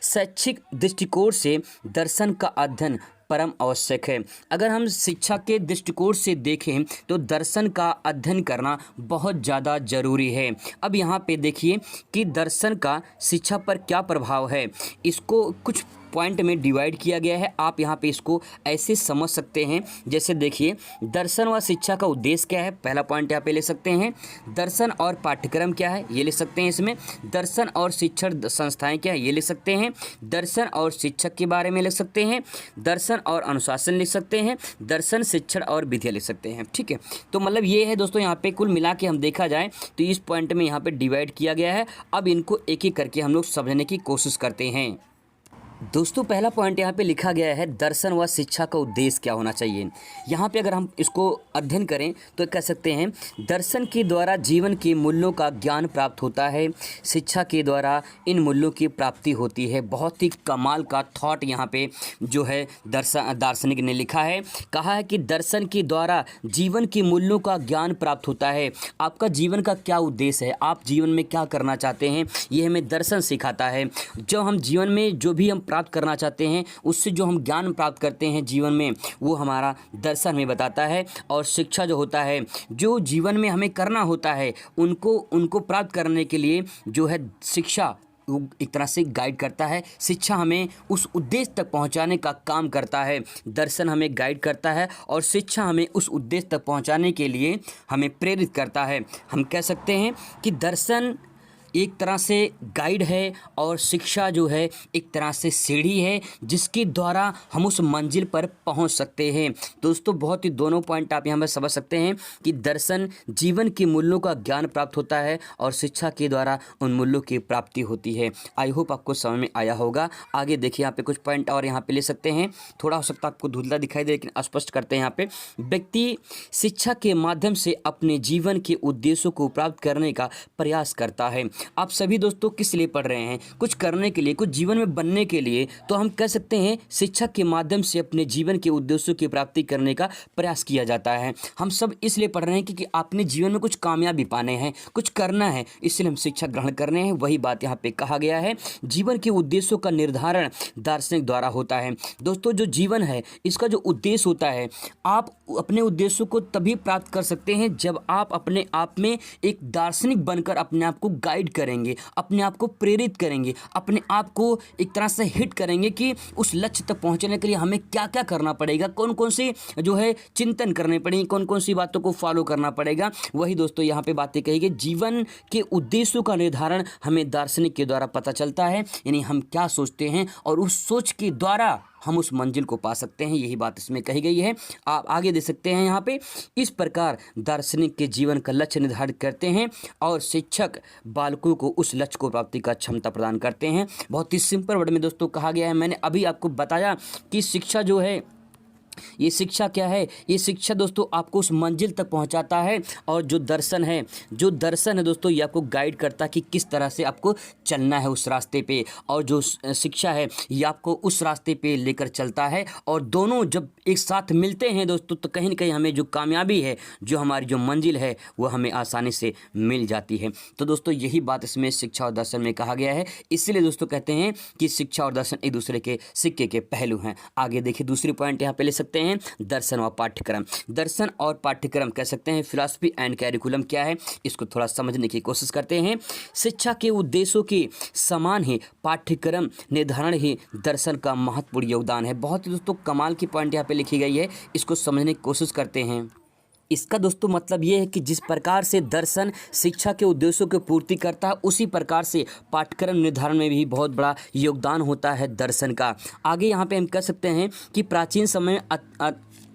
शैक्षिक दृष्टिकोण से दर्शन का अध्ययन परम आवश्यक है। अगर हम शिक्षा के दृष्टिकोण से देखें तो दर्शन का अध्ययन करना बहुत ज़्यादा ज़रूरी है। अब यहाँ पे देखिए कि दर्शन का शिक्षा पर क्या प्रभाव है, इसको कुछ पॉइंट में डिवाइड किया गया है। आप यहाँ पे इसको ऐसे समझ सकते हैं, जैसे देखिए दर्शन व शिक्षा का उद्देश्य क्या है, पहला पॉइंट यहाँ पे ले सकते हैं। दर्शन और पाठ्यक्रम क्या है, ये ले सकते हैं इसमें। दर्शन और शिक्षण संस्थाएं क्या है, ये ले सकते हैं। दर्शन और शिक्षक के बारे में लिख सकते हैं। दर्शन और अनुशासन लिख सकते हैं। दर्शन, शिक्षण और विधिया लिख सकते हैं। ठीक है, तो मतलब ये है दोस्तों, यहाँ पे कुल मिला के हम देखा जाए तो इस पॉइंट में यहाँ पे डिवाइड किया गया है। अब इनको एक एक करके हम लोग समझने की कोशिश करते हैं। दोस्तों पहला पॉइंट यहाँ पे लिखा गया है, दर्शन व शिक्षा का उद्देश्य क्या होना चाहिए। यहाँ पे अगर हम इसको अध्ययन करें तो कह सकते हैं, दर्शन के द्वारा जीवन के मूल्यों का ज्ञान प्राप्त होता है, शिक्षा के द्वारा इन मूल्यों की प्राप्ति होती है। बहुत ही कमाल का थॉट यहाँ पे जो है दार्शनिक ने लिखा है। कहा है कि दर्शन के द्वारा जीवन के मूल्यों का ज्ञान प्राप्त होता है। आपका जीवन का क्या उद्देश्य है, आप जीवन में क्या करना चाहते हैं, ये हमें दर्शन सिखाता है। जो हम जीवन में जो भी हम प्राप्त करना चाहते हैं, उससे जो हम ज्ञान प्राप्त करते हैं जीवन में, वो हमारा दर्शन हमें बताता है। और शिक्षा जो होता है, जो जीवन में हमें करना होता है, उनको प्राप्त करने के लिए जो है शिक्षा वो एक तरह से गाइड करता है। शिक्षा हमें उस उद्देश्य तक पहुंचाने का काम करता है। दर्शन हमें गाइड करता है और शिक्षा हमें उस उद्देश्य तक पहुंचाने के लिए हमें प्रेरित करता है। हम कह सकते हैं कि दर्शन एक तरह से गाइड है और शिक्षा जो है एक तरह से सीढ़ी है, जिसके द्वारा हम उस मंजिल पर पहुंच सकते हैं। दोस्तों बहुत ही दोनों पॉइंट आप यहाँ पर समझ सकते हैं कि दर्शन जीवन के मूल्यों का ज्ञान प्राप्त होता है और शिक्षा के द्वारा उन मूल्यों की प्राप्ति होती है। आई होप आपको समझ में आया होगा। आगे देखिए, यहाँ पे कुछ पॉइंट और यहाँ पे ले सकते हैं। थोड़ा हो सकता है आपको धुंधला दिखाई दे, लेकिन स्पष्ट करते हैं। यहाँ पे व्यक्ति शिक्षा के माध्यम से अपने जीवन के उद्देश्यों को प्राप्त करने का प्रयास करता है। आप सभी दोस्तों किस लिए पढ़ रहे हैं, कुछ करने के लिए, कुछ जीवन में बनने के लिए। तो हम कह सकते हैं शिक्षा के माध्यम से अपने जीवन के उद्देश्यों की प्राप्ति करने का प्रयास किया जाता है। हम सब इसलिए पढ़ रहे हैं क्योंकि अपने जीवन में कुछ कामयाबी पाने हैं, कुछ करना है, इसलिए हम शिक्षा ग्रहण कर रहे हैं। वही बात यहाँ पे कहा गया है। जीवन के उद्देश्यों का निर्धारण दार्शनिक द्वारा होता है। दोस्तों जो जीवन है, इसका जो उद्देश्य होता है, आप अपने उद्देश्यों को तभी प्राप्त कर सकते हैं जब आप अपने आप में एक दार्शनिक बनकर अपने आप को गाइड करेंगे, अपने आप को प्रेरित करेंगे, अपने आप को एक तरह से हिट करेंगे कि उस लक्ष्य तक पहुंचने के लिए हमें क्या क्या करना पड़ेगा, कौन कौन से जो है चिंतन करने पड़ेंगे, कौन कौन सी बातों को फॉलो करना पड़ेगा। वही दोस्तों यहाँ पे बातें कही गई। जीवन के उद्देश्यों का निर्धारण हमें दार्शनिक के द्वारा पता चलता है, यानी हम क्या सोचते हैं और उस सोच के द्वारा हम उस मंजिल को पा सकते हैं। यही बात इसमें कही गई है। आप आगे दे सकते हैं यहाँ पे। इस प्रकार दार्शनिक के जीवन का लक्ष्य निर्धारित करते हैं और शिक्षक बालकों को उस लक्ष्य को प्राप्ति का क्षमता प्रदान करते हैं। बहुत ही सिंपल वर्ड में दोस्तों कहा गया है। मैंने अभी आपको बताया कि शिक्षा जो है, ये शिक्षा क्या है, ये शिक्षा दोस्तों आपको उस मंजिल तक पहुंचाता है। और जो दर्शन है दोस्तों, ये आपको गाइड करता है कि किस तरह से आपको चलना है उस रास्ते पे। और जो शिक्षा है, ये आपको उस रास्ते पे लेकर चलता है। और दोनों जब एक साथ मिलते हैं दोस्तों, तो कहीं ना कहीं हमें जो कामयाबी है, जो हमारी जो मंजिल है, वो हमें आसानी से मिल जाती है। तो दोस्तों यही बात इसमें शिक्षा और दर्शन में कहा गया है। इसलिए दोस्तों कहते हैं कि शिक्षा और दर्शन एक दूसरे के सिक्के के पहलू हैं। आगे देखिए, दूसरी पॉइंट यहाँ पे ले सकते हैं, दर्शन और पाठ्यक्रम। दर्शन और पाठ्यक्रम कह सकते हैं, फिलॉसफी एंड कैरिकुलम क्या है, इसको थोड़ा समझने की कोशिश करते हैं। शिक्षा के उद्देश्यों के समान ही पाठ्यक्रम निर्धारण ही दर्शन का महत्वपूर्ण योगदान है। बहुत ही दोस्तों कमाल की पॉइंट यहाँ पे लिखी गई है, इसको समझने की कोशिश करते हैं। इसका दोस्तों मतलब ये है कि जिस प्रकार से दर्शन शिक्षा के उद्देश्यों की पूर्ति करता है, उसी प्रकार से पाठ्यक्रम निर्धारण में भी बहुत बड़ा योगदान होता है दर्शन का। आगे यहाँ पे हम कह सकते हैं कि प्राचीन समय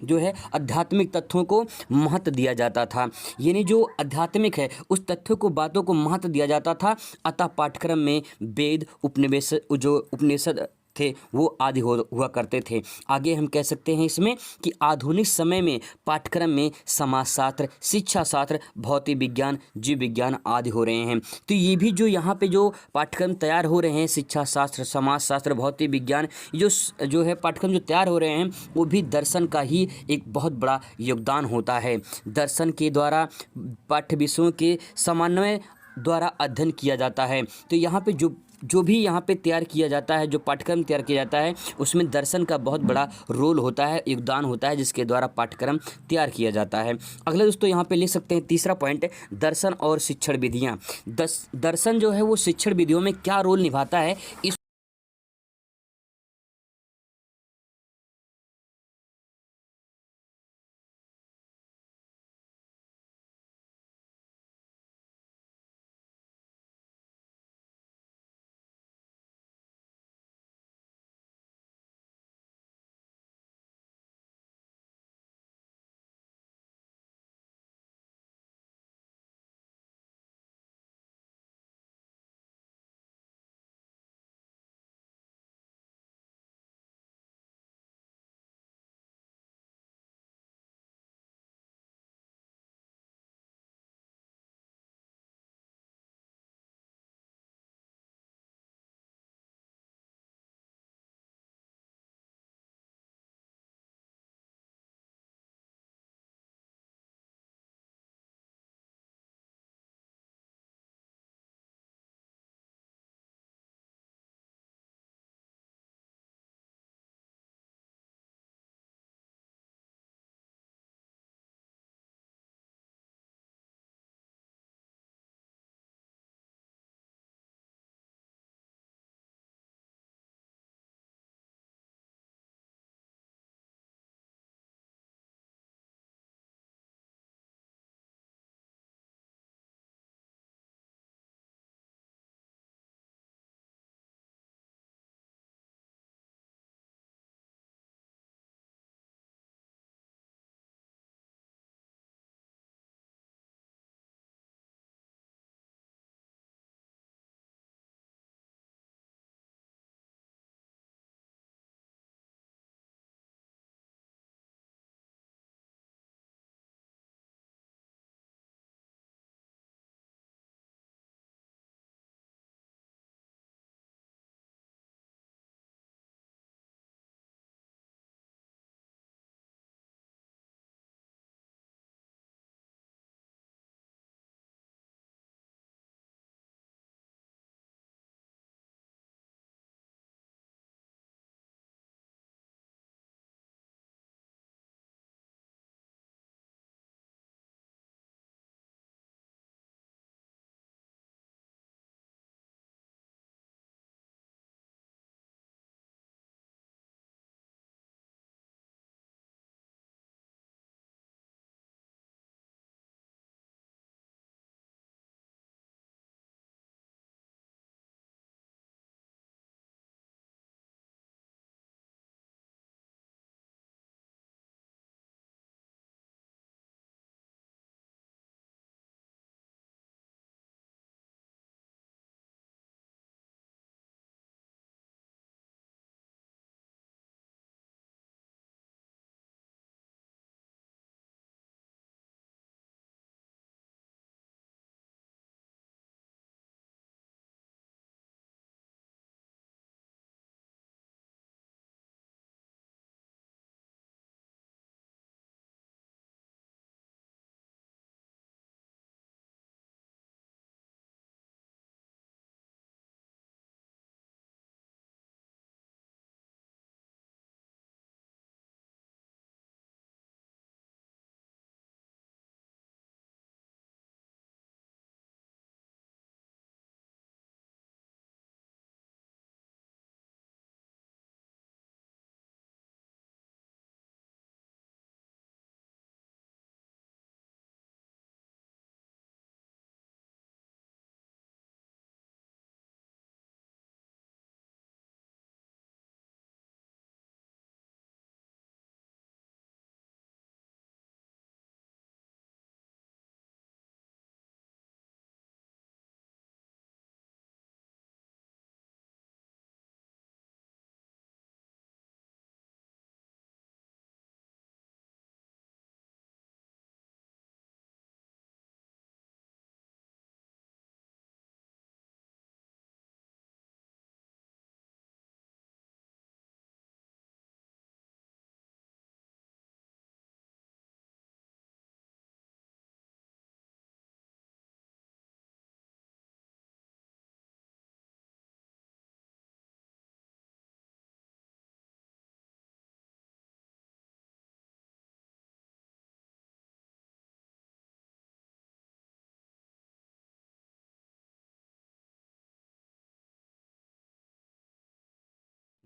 जो है आध्यात्मिक तथ्यों को महत्व दिया जाता था, यानी जो आध्यात्मिक है उस तथ्यों को, बातों को महत्व दिया जाता था। अतः पाठ्यक्रम में वेद, उपनिषद थे वो आदि हुआ करते थे। आगे हम कह सकते हैं इसमें कि आधुनिक समय में पाठ्यक्रम में समाजशास्त्र, शिक्षा शास्त्र, भौतिक विज्ञान, जीव विज्ञान आदि हो रहे हैं। तो ये भी जो यहाँ पे जो पाठ्यक्रम तैयार हो रहे हैं, शिक्षा शास्त्र, समाज शास्त्र, भौतिक विज्ञान, जो है पाठ्यक्रम जो तैयार हो रहे हैं, वो भी दर्शन का ही एक बहुत बड़ा योगदान होता है। दर्शन के द्वारा पाठ्य विषयों के समन्वय द्वारा अध्ययन किया जाता है। तो यहाँ पे जो जो भी यहाँ पे तैयार किया जाता है, जो पाठ्यक्रम तैयार किया जाता है, उसमें दर्शन का बहुत बड़ा रोल होता है, योगदान होता है, जिसके द्वारा पाठ्यक्रम तैयार किया जाता है। अगला दोस्तों यहाँ पे लिख सकते हैं तीसरा पॉइंट, दर्शन और शिक्षण विधियाँ। दर्शन जो है वो शिक्षण विधियों में क्या रोल निभाता है, इस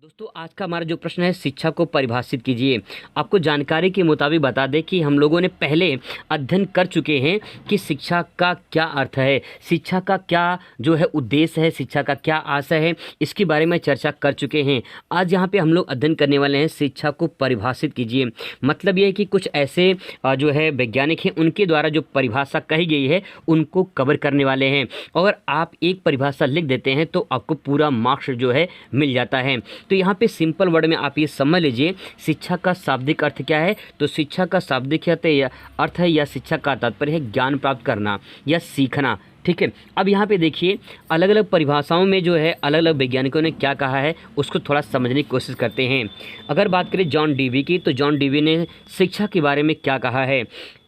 दोस्तों आज का हमारा जो प्रश्न है, शिक्षा को परिभाषित कीजिए। आपको जानकारी के मुताबिक बता दें कि हम लोगों ने पहले अध्ययन कर चुके हैं कि शिक्षा का क्या अर्थ है, शिक्षा का क्या जो है उद्देश्य है, शिक्षा का क्या आशय है, इसके बारे में चर्चा कर चुके हैं। आज यहाँ पे हम लोग अध्ययन करने वाले हैं शिक्षा को परिभाषित कीजिए। मतलब ये है कि कुछ ऐसे जो है वैज्ञानिक हैं, उनके द्वारा जो परिभाषा कही गई है उनको कवर करने वाले हैं। और आप एक परिभाषा लिख देते हैं तो आपको पूरा मार्क्स जो है मिल जाता है। तो यहाँ पे सिंपल वर्ड में आप ये समझ लीजिए शिक्षा का शाब्दिक अर्थ क्या है। तो शिक्षा का शाब्दिक अर्थ है या शिक्षा का तात्पर्य है ज्ञान प्राप्त करना या सीखना। ठीक है, अब यहाँ पे देखिए अलग अलग परिभाषाओं में जो है अलग अलग वैज्ञानिकों ने क्या कहा है उसको थोड़ा समझने की कोशिश करते हैं। अगर बात करें जॉन डीवी की, तो जॉन डीवी ने शिक्षा के बारे में क्या कहा है।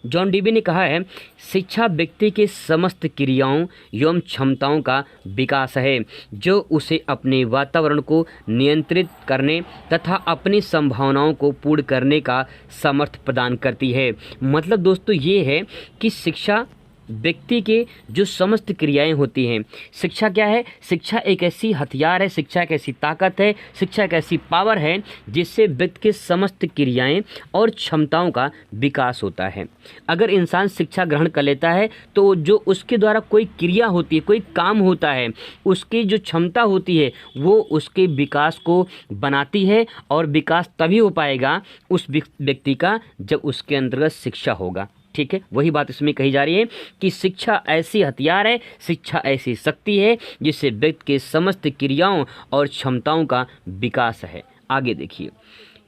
जॉन डीवी ने कहा है शिक्षा व्यक्ति के समस्त क्रियाओं एवं क्षमताओं का विकास है जो उसे अपने वातावरण को नियंत्रित करने तथा अपनी संभावनाओं को पूर्ण करने का सामर्थ्य प्रदान करती है। मतलब दोस्तों ये है कि शिक्षा व्यक्ति के जो समस्त क्रियाएं होती हैं, शिक्षा क्या है, शिक्षा एक ऐसी हथियार है, शिक्षा एक ऐसी ताकत है, शिक्षा एक ऐसी पावर है जिससे व्यक्ति के समस्त क्रियाएं और क्षमताओं का विकास होता है। अगर इंसान शिक्षा ग्रहण कर लेता है तो जो उसके द्वारा कोई क्रिया होती है, कोई काम होता है, उसकी जो क्षमता होती है वो उसके विकास को बनाती है। और विकास तभी हो पाएगा उस व्यक्ति का जब उसके अंतर्गत शिक्षा होगा। ठीक है, वही बात इसमें कही जा रही है कि शिक्षा ऐसी हथियार है, शिक्षा ऐसी शक्ति है जिससे व्यक्ति के समस्त क्रियाओं और क्षमताओं का विकास है। आगे देखिए,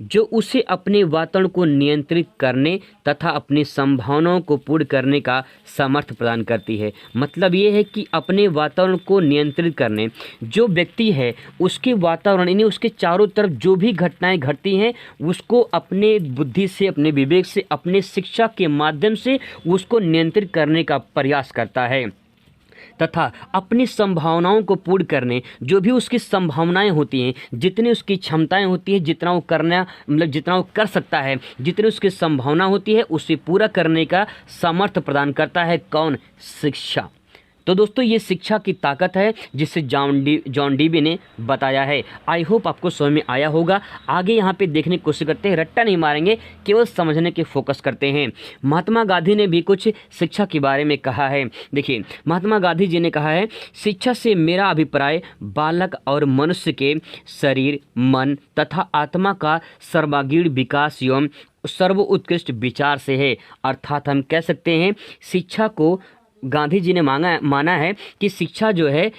जो उसे अपने वातावरण को नियंत्रित करने तथा अपनी संभावनाओं को पूर्ण करने का सामर्थ्य प्रदान करती है। मतलब ये है कि अपने वातावरण को नियंत्रित करने, जो व्यक्ति है उसके वातावरण यानी उसके चारों तरफ जो भी घटनाएं घटती हैं उसको अपने बुद्धि से, अपने विवेक से, अपने शिक्षा के माध्यम से उसको नियंत्रित करने का प्रयास करता है तथा अपनी संभावनाओं को पूर्ण करने, जो भी उसकी संभावनाएं होती हैं, जितनी उसकी क्षमताएं होती हैं, जितना वो करना मतलब जितना वो कर सकता है, जितनी उसकी संभावना होती है उसे पूरा करने का सामर्थ्य प्रदान करता है कौन, शिक्षा। तो दोस्तों ये शिक्षा की ताकत है जिसे जॉन डीवी ने बताया है। आई होप आपको समझ में आया होगा। आगे यहाँ पे देखने की कोशिश करते हैं, रट्टा नहीं मारेंगे, केवल समझने के फोकस करते हैं। महात्मा गांधी ने भी कुछ शिक्षा के बारे में कहा है। देखिए महात्मा गांधी जी ने कहा है शिक्षा से मेरा अभिप्राय बालक और मनुष्य के शरीर, मन तथा आत्मा का सर्वांगीण विकास एवं सर्वोत्कृष्ट विचार से है। अर्थात हम कह सकते हैं शिक्षा को गांधी जी ने माना है कि शिक्षा जो है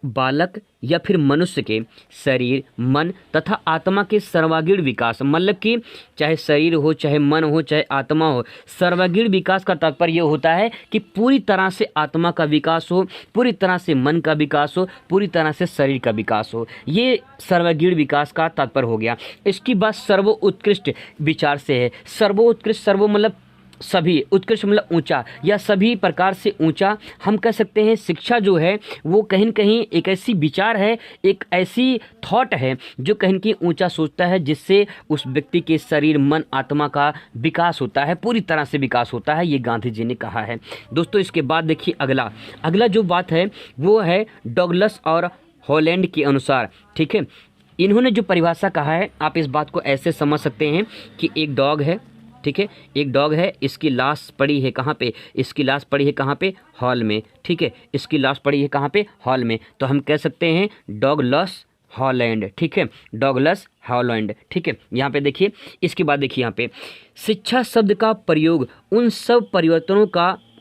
बालक या फिर मनुष्य के शरीर, मन तथा आत्मा के सर्वांगीण विकास, मतलब कि चाहे शरीर हो, चाहे मन हो, चाहे आत्मा हो, सर्वांगीण विकास का तात्पर्य ये होता है कि पूरी तरह से आत्मा का विकास हो, पूरी तरह से मन का विकास हो, पूरी तरह से शरीर का विकास हो। ये सर्वांगीण विकास का तात्पर्य हो गया। इसकी बात सर्वोत्कृष्ट विचार से है। सर्वोत्कृष्ट, सर्वो मतलब सभी, उत्कृष्ट मतलब ऊंचा या सभी प्रकार से ऊंचा। हम कह सकते हैं शिक्षा जो है वो कहीं न कहीं एक ऐसी विचार है, एक ऐसी थॉट है जो कहीं न कहीं ऊंचा सोचता है, जिससे उस व्यक्ति के शरीर, मन, आत्मा का विकास होता है, पूरी तरह से विकास होता है। ये गांधी जी ने कहा है। दोस्तों इसके बाद देखिए अगला जो बात है वो है डगलस और हॉलैंड के अनुसार। ठीक है, इन्होंने जो परिभाषा कहा है आप इस बात को ऐसे समझ सकते हैं कि एक डॉग है, ठीक है, एक डॉग है, इसकी लाश पड़ी है कहाँ पे, इसकी लाश पड़ी है कहाँ पे, हॉल में। ठीक है, इसकी लाश पड़ी है कहाँ पे, हॉल में। तो हम कह सकते हैं डगलस हॉलैंड। ठीक है, डगलस हॉलैंड। ठीक है, यहाँ पे देखिए, इसके बाद देखिए यहाँ पे शिक्षा शब्द का प्रयोग उन सब परिवर्तनों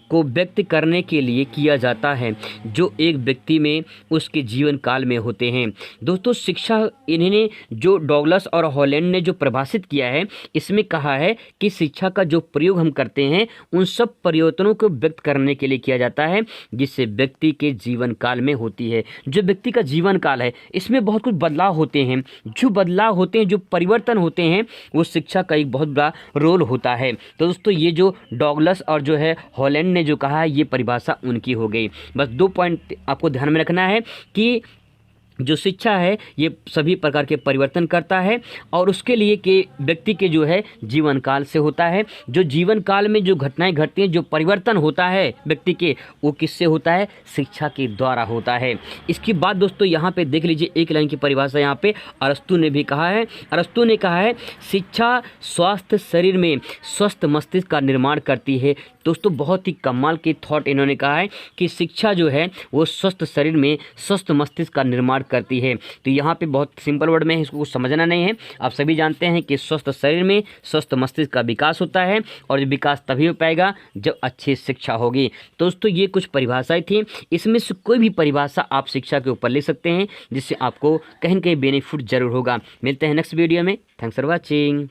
को व्यक्त करने के लिए किया जाता है जो एक व्यक्ति में उसके जीवन काल में होते हैं। दोस्तों शिक्षा, इन्होंने जो डगलस और हॉलैंड ने जो परिभाषित किया है इसमें कहा है कि शिक्षा का जो प्रयोग हम करते हैं उन सब परिवर्तनों को व्यक्त करने के लिए किया जाता है जिससे व्यक्ति के जीवन काल में होती है। जो व्यक्ति का जीवन काल है इसमें बहुत कुछ बदलाव होते हैं, जो बदलाव होते हैं, जो परिवर्तन होते हैं, वो शिक्षा का एक बहुत बड़ा रोल होता है। तो दोस्तों ये जो डगलस और जो है हॉलैंड जो कहा है ये परिभाषा उनकी हो गई। बस 2 पॉइंट आपको ध्यान में रखना है कि जो शिक्षा है ये सभी प्रकार के परिवर्तन करता है और उसके लिए कि व्यक्ति के जो है जीवन काल से होता है। जो जीवन काल में जो घटनाएं घटती हैं, जो परिवर्तन होता है व्यक्ति के, वो किससे होता है? शिक्षा के द्वारा होता है। इसकी बात दोस्तों यहाँ पे देख लीजिए, एक लाइन की परिभाषा यहाँ पे अरस्तु ने भी कहा है। अरस्तु ने कहा है शिक्षा स्वास्थ्य शरीर में स्वस्थ मस्तिष्क का निर्माण करती है। दोस्तों बहुत ही कमाल की थॉट इन्होंने कहा है कि शिक्षा जो है वो स्वस्थ शरीर में स्वस्थ मस्तिष्क का निर्माण करती है। तो यहाँ पे बहुत सिंपल वर्ड में है, इसको कुछ समझना नहीं है। आप सभी जानते हैं कि स्वस्थ शरीर में स्वस्थ मस्तिष्क का विकास होता है और विकास तभी हो पाएगा जब अच्छी शिक्षा होगी। दोस्तों ये कुछ परिभाषाएं थी, इसमें से कोई भी परिभाषा आप शिक्षा के ऊपर ले सकते हैं जिससे आपको कहीं न कहीं बेनिफिट जरूर होगा। मिलते हैं नेक्स्ट वीडियो में। Thanks for watching.